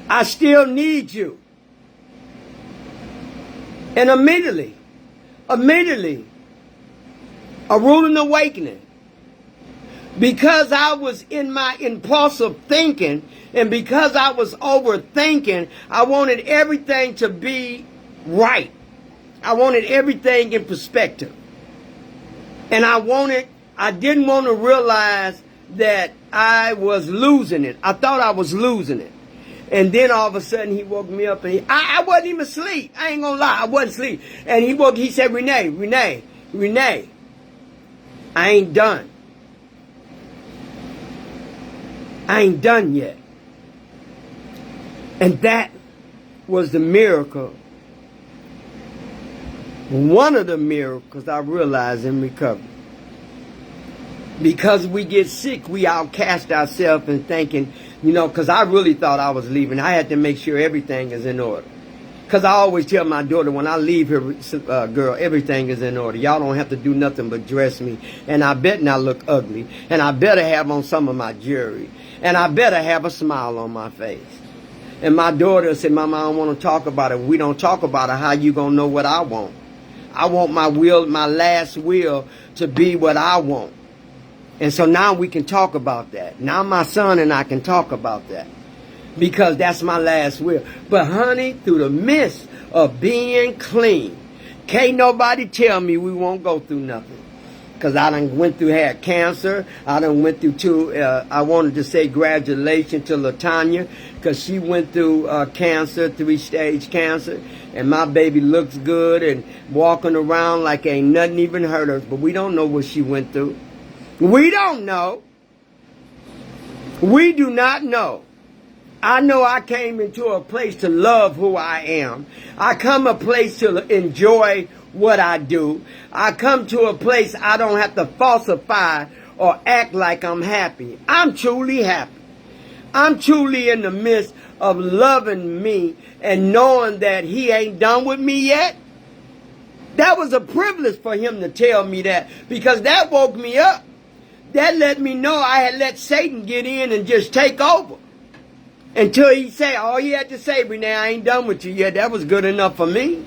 I still need you. And immediately, a ruling awakening. Because I was in my impulsive thinking, and because I was overthinking, I wanted everything to be right. I wanted everything in perspective. And I didn't want to realize that I was losing it. I thought I was losing it. And then all of a sudden he woke me up and I wasn't even asleep. I ain't gonna lie, I wasn't asleep. And he said, Renee, I ain't done. I ain't done yet. And that was the miracle. One of the miracles I realized in recovery. Because we get sick, we outcast ourselves and thinking, because I really thought I was leaving. I had to make sure everything is in order. Because I always tell my daughter, when I leave here, girl, everything is in order. Y'all don't have to do nothing but dress me. And I bet not look ugly. And I better have on some of my jewelry. And I better have a smile on my face. And my daughter said, Mama, I don't want to talk about it. We don't talk about it. How you going to know what I want? I want my last will to be what I want. And so now we can talk about that. Now my son and I can talk about that. Because that's my last will. But honey, through the midst of being clean, can't nobody tell me we won't go through nothing. Because I done had cancer. I done went through I wanted to say congratulations to LaTanya. Because she went through cancer, 3-stage cancer. And my baby looks good and walking around like ain't nothing even hurt her. But we don't know what she went through. We don't know. We do not know. I know I came into a place to love who I am. I come a place to enjoy what I do. I come to a place I don't have to falsify or act like I'm happy. I'm truly happy. I'm truly in the midst of loving me and knowing that he ain't done with me yet. That was a privilege for him to tell me that, because that woke me up. That let me know I had let Satan get in and just take over. Until he said, all he had to say, Renee, I ain't done with you yet. That was good enough for me.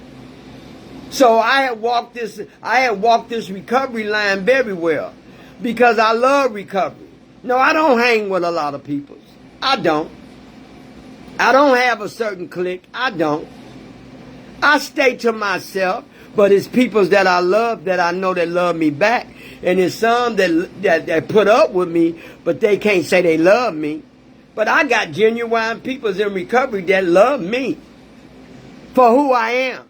So I had walked this recovery line very well. Because I love recovery. No, I don't hang with a lot of people. I don't. I don't have a certain clique. I don't. I stay to myself. But it's people that I love, that I know that love me back. And there's some that put up with me, but they can't say they love me. But I got genuine people in recovery that love me for who I am.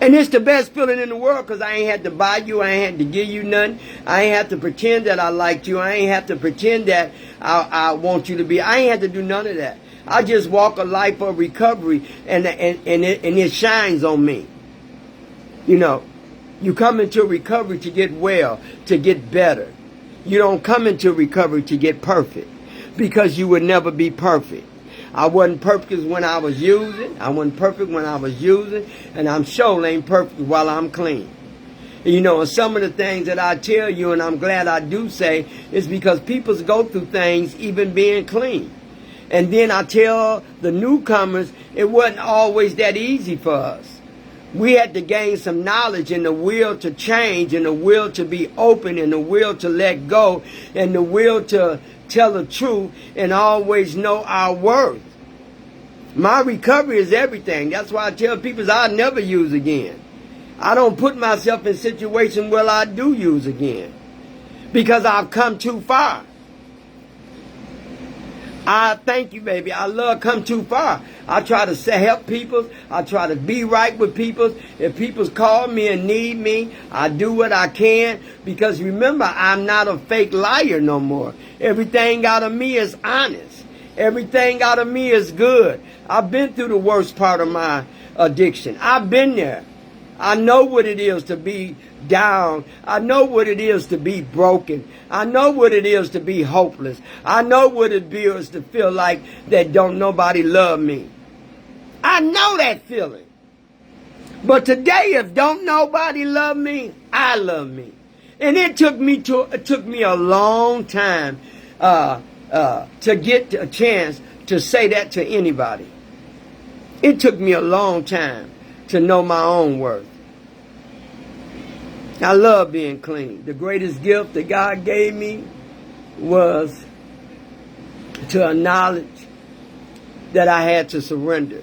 And it's the best feeling in the world, because I ain't had to buy you. I ain't had to give you nothing. I ain't had to pretend that I liked you. I ain't had to pretend that I want you to be. I ain't had to do none of that. I just walk a life of recovery, and it shines on me. You come into recovery to get well, to get better. You don't come into recovery to get perfect, because you would never be perfect. I wasn't perfect when I was using. I wasn't perfect when I was using. And I'm sure ain't perfect while I'm clean. And some of the things that I tell you, and I'm glad I do say, is because people go through things even being clean. And then I tell the newcomers, it wasn't always that easy for us. We had to gain some knowledge, and the will to change, and the will to be open, and the will to let go, and the will to tell the truth and always know our worth. My recovery is everything. That's why I tell people I'll never use again. I don't put myself in situations where I do use again, because I've come too far. I thank you, baby. I love come too far. I try to help people. I try to be right with people. If people call me and need me, I do what I can. Because remember, I'm not a fake liar no more. Everything out of me is honest. Everything out of me is good. I've been through the worst part of my addiction. I've been there. I know what it is to be down. I know what it is to be broken. I know what it is to be hopeless. I know what it is to feel like that don't nobody love me. I know that feeling. But today, if don't nobody love me, I love me. And it took me a long time to get a chance to say that to anybody. It took me a long time to know my own worth. I love being clean. The greatest gift that God gave me was to acknowledge that I had to surrender.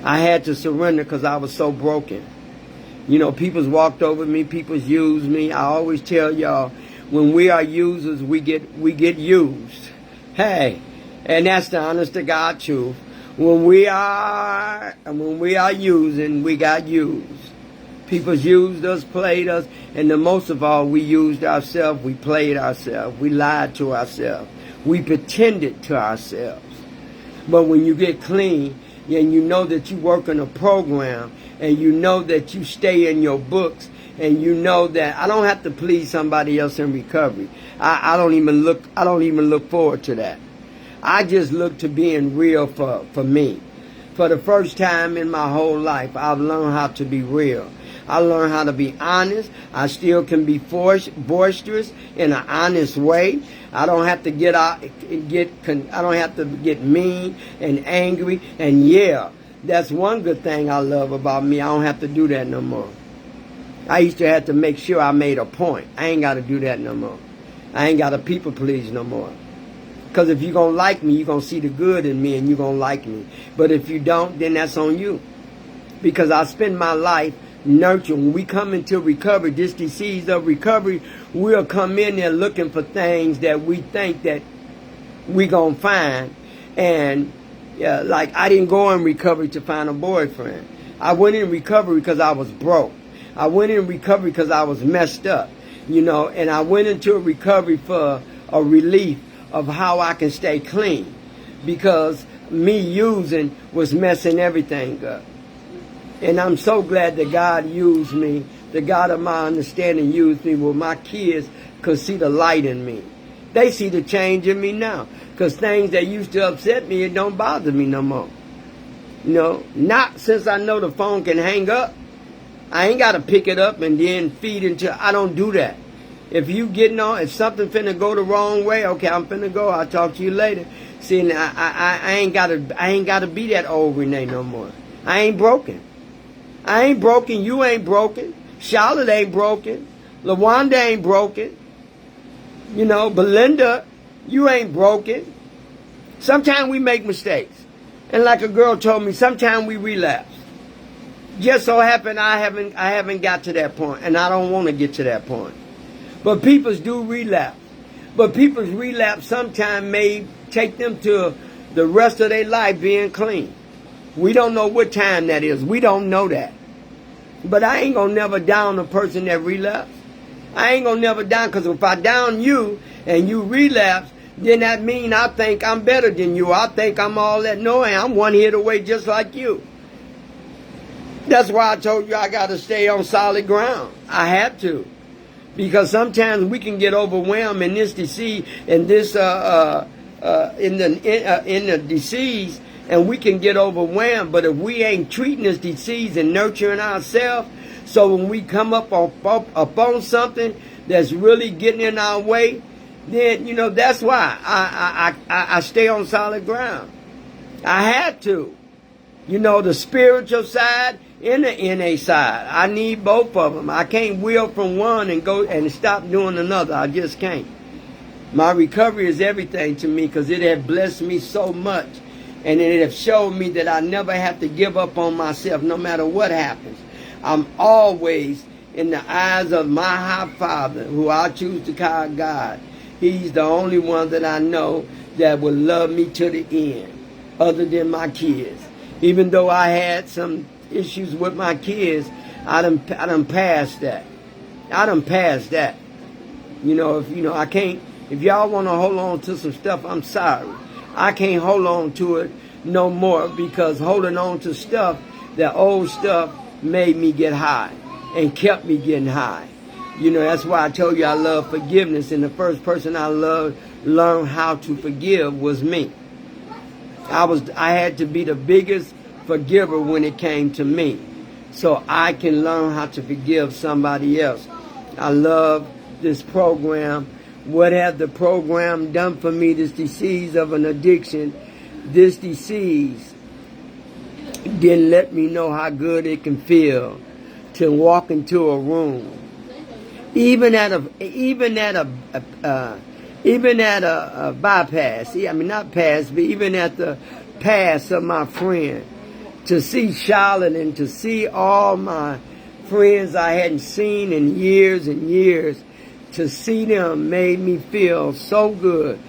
I had to surrender because I was so broken. People's walked over me. People's used me. I always tell y'all, When we are users, we get used. Hey, and that's the honest to God truth. When we are using, we got used. People used us, played us, and the most of all, we used ourselves, we played ourselves, we lied to ourselves, we pretended to ourselves. But when you get clean, and you know that you work in a program, and you know that you stay in your books, and you know that I don't have to please somebody else in recovery. I don't even look forward to that. I just look to being real for me. For the first time in my whole life, I've learned how to be real. I learned how to be honest. I still can be boisterous in an honest way. I don't have to I don't have to get mean and angry and yell. That's one good thing I love about me. I don't have to do that no more. I used to have to make sure I made a point. I ain't got to do that no more. I ain't got to people please no more. Because if you're going to like me, you're going to see the good in me and you're going to like me. But if you don't, then that's on you. Because I spend my life nurturing. When we come into recovery, this disease of recovery, we'll come in there looking for things that we think that we going to find. And like I didn't go in recovery to find a boyfriend. I went in recovery because I was broke. I went in recovery because I was messed up. And I went into a recovery for a relief of how I can stay clean. Because me using was messing everything up. And I'm so glad that God used me. The God of my understanding used me where my kids could see the light in me. They see the change in me now. Because things that used to upset me, it don't bother me no more. Not since I know the phone can hang up. I ain't got to pick it up and then feed into. I don't do that. If if something finna go the wrong way, okay, I'm finna go. I'll talk to you later. See, I ain't gotta be that old Renee no more. I ain't broken. I ain't broken. You ain't broken. Charlotte ain't broken. LaWanda ain't broken. Belinda, you ain't broken. Sometimes we make mistakes. And like a girl told me, sometimes we relapse. Just so happened I haven't got to that point, and I don't want to get to that point. But people do relapse. But people's relapse sometimes may take them to the rest of their life being clean. We don't know what time that is. We don't know that. But I ain't gonna never down a person that relapse. I ain't gonna never down, because if I down you and you relapse, then that means I think I'm better than you. I think I'm all that. No, I'm one hit away just like you. That's why I told you I got to stay on solid ground. I had to. Because sometimes we can get overwhelmed in this disease, in this in the disease, and we can get overwhelmed. But if we ain't treating this disease and nurturing ourselves, so when we come up on something that's really getting in our way, then that's why I stay on solid ground. I had to. The spiritual side and the NA side. I need both of them. I can't wheel from one and go and stop doing another. I just can't. My recovery is everything to me because it has blessed me so much. And it has showed me that I never have to give up on myself no matter what happens. I'm always in the eyes of my high Father, who I choose to call God. He's the only one that I know that will love me to the end, other than my kids. Even though I had some issues with my kids, I done passed that. I done passed that. I can't. If y'all want to hold on to some stuff, I'm sorry. I can't hold on to it no more, because holding on to stuff, that old stuff, made me get high and kept me getting high. That's why I told you I love forgiveness, and the first person I learned how to forgive was me. I had to be the biggest forgiver when it came to me, so I can learn how to forgive somebody else. I love this program. What has the program done for me? This disease of an addiction, this disease didn't let me know how good it can feel to walk into a room, even at a bypass. Not pass, but even at the pass of my friend, to see Charlotte and to see all my friends I hadn't seen in years and years, to see them made me feel so good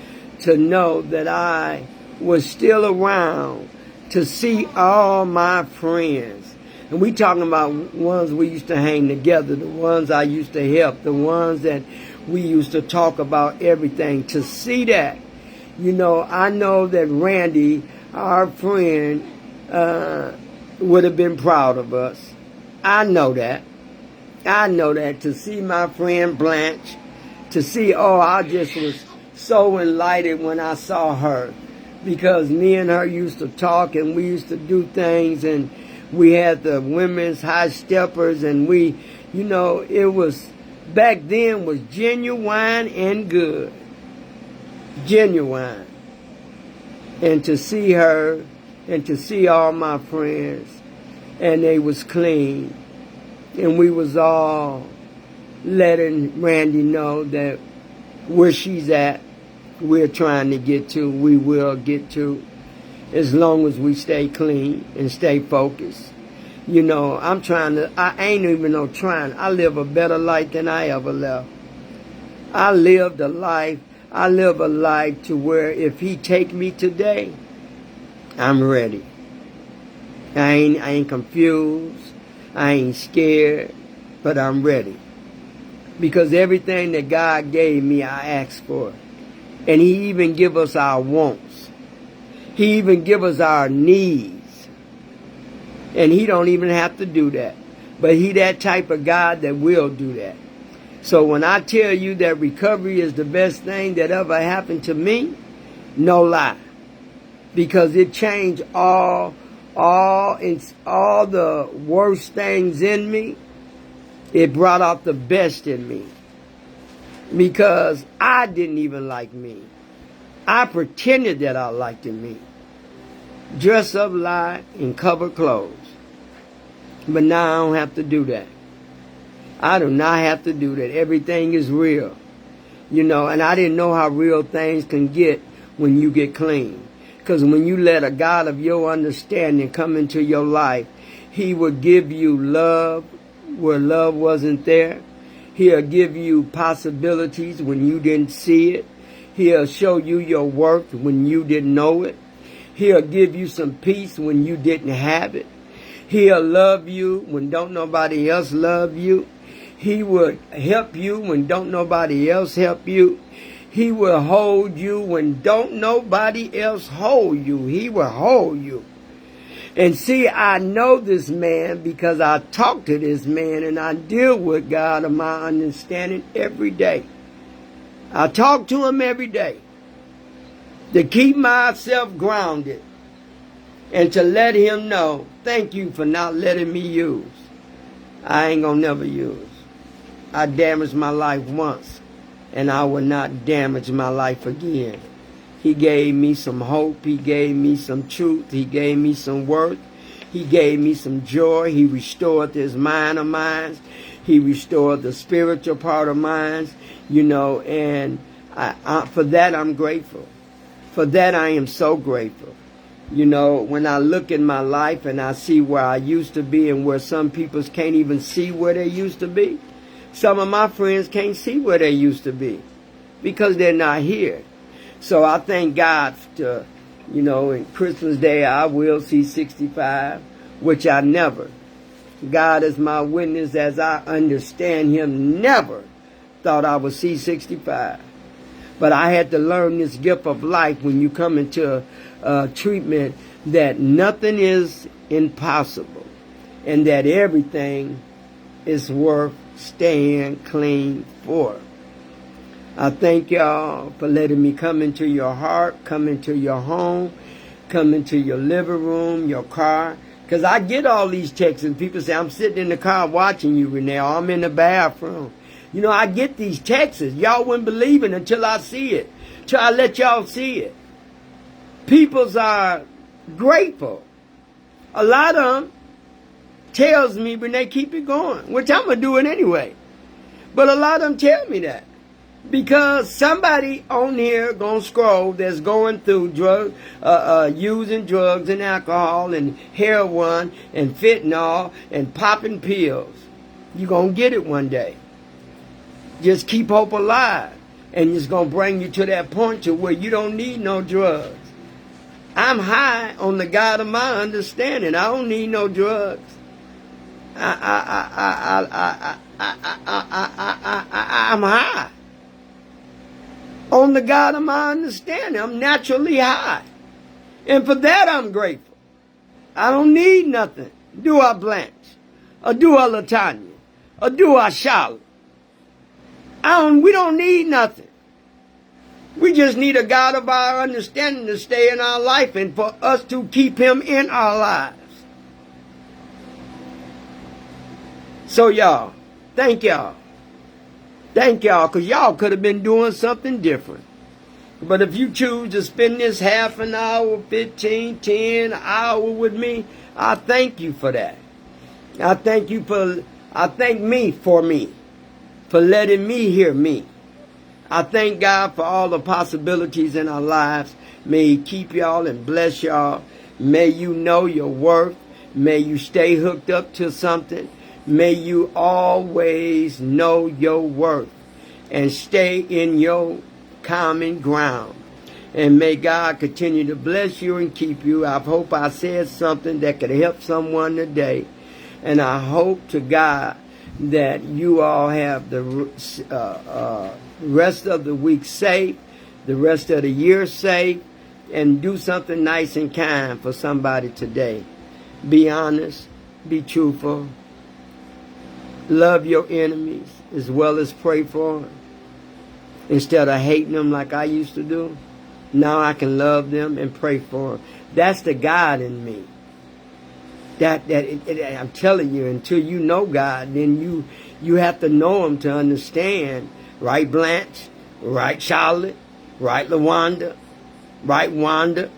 to know that I was still around, to see all my friends. And we talking about ones we used to hang together, the ones I used to help, the ones that we used to talk about everything. To see that, I know that Randy, our friend, would have been proud of us. I know that. To see my friend Blanche, to see, I just was so enlightened when I saw her, because me and her used to talk and we used to do things, and we had the women's high steppers, and we, it was, back then was genuine and good. Genuine. And to see her and to see all my friends, and they was clean, and we was all letting Randy know that where she's at, we're trying to get to, we will get to, as long as we stay clean and stay focused. I ain't even no trying. I live a better life than I ever lived. I live a life to where if he take me today, I'm ready. I ain't confused. I ain't scared, but I'm ready. Because everything that God gave me, I asked for. And he even give us our wants. He even give us our needs. And he don't even have to do that. But he that type of God that will do that. So when I tell you that recovery is the best thing that ever happened to me, no lie. Because it changed all the worst things in me. It brought out the best in me. Because I didn't even like me. I pretended that I liked me. Dress up, lie, and cover clothes. But now I don't have to do that. I do not have to do that. Everything is real. And I didn't know how real things can get when you get clean. Because when you let a God of your understanding come into your life, he will give you love where love wasn't there. He'll give you possibilities when you didn't see it. He'll show you your worth when you didn't know it. He'll give you some peace when you didn't have it. He'll love you when don't nobody else love you. He will help you when don't nobody else help you. He will hold you when don't nobody else hold you. He will hold you. And see, I know this man because I talk to this man and I deal with God of my understanding every day. I talk to him every day to keep myself grounded and to let him know, thank you for not letting me use. I ain't gonna never use. I damaged my life once, and I will not damage my life again. He gave me some hope. He gave me some truth. He gave me some worth. He gave me some joy. He restored this mind of mine. He restored the spiritual part of mine, and for that I'm grateful. For that I am so grateful. When I look in my life and I see where I used to be and where some people can't even see where they used to be. Some of my friends can't see where they used to be because they're not here. So I thank God to, in Christmas Day I will see 65, which I never. God is my witness as I understand him, never thought I would see 65. But I had to learn this gift of life when you come into treatment that nothing is impossible and that everything is worth staying clean for. I thank y'all for letting me come into your heart, come into your home, come into your living room, your car. Because I get all these texts and people say, I'm sitting in the car watching you, Renee, or I'm in the bathroom. I get these texts. Y'all wouldn't believe it until I see it. Till I let y'all see it. Peoples are grateful. A lot of them tells me, Renee, keep it going, which I'm going to do it anyway. But a lot of them tell me that. Because somebody on here going to scroll that's going through using drugs and alcohol and heroin and fentanyl and popping pills. You're going to get it one day. Just keep hope alive. And it's going to bring you to that point to where you don't need no drugs. I'm high on the God of my understanding. I don't need no drugs. I'm high on the God of my understanding. I'm naturally high. And for that I'm grateful. I don't need nothing. Do I Blanche? Or do I Latanya? Or do I Charlotte? We don't need nothing. We just need a God of our understanding to stay in our life and for us to keep him in our lives. So y'all, thank y'all. Thank y'all, because y'all could have been doing something different. But if you choose to spend this half an hour, 15, 10 hour with me, I thank you for that. I thank me for letting me hear me. I thank God for all the possibilities in our lives. May he keep y'all and bless y'all. May you know your worth. May you stay hooked up to something. May you always know your worth and stay in your common ground. And may God continue to bless you and keep you. I hope I said something that could help someone today. And I hope to God that you all have the rest of the week safe, the rest of the year safe, and do something nice and kind for somebody today. Be honest, be truthful, love your enemies as well as pray for them. Instead of hating them like I used to do, now I can love them and pray for them. That's the God in me. I'm telling you, until you know God, then you have to know him to understand. Right, Blanche? Right, Charlotte? Right, LaWanda? Right, Wanda?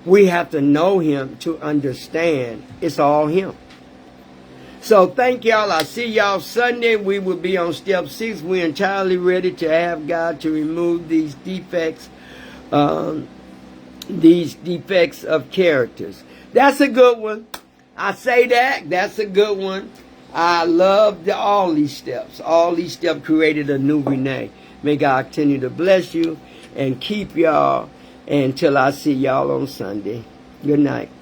We have to know him to understand it's all him. So thank y'all. I'll see y'all Sunday. We will be on step 6. We're entirely ready to have God to remove these defects of characters. That's a good one. I say that's a good one. I love all these steps. All these steps created a new Renee. May God continue to bless you and keep y'all until I see y'all on Sunday. Good night.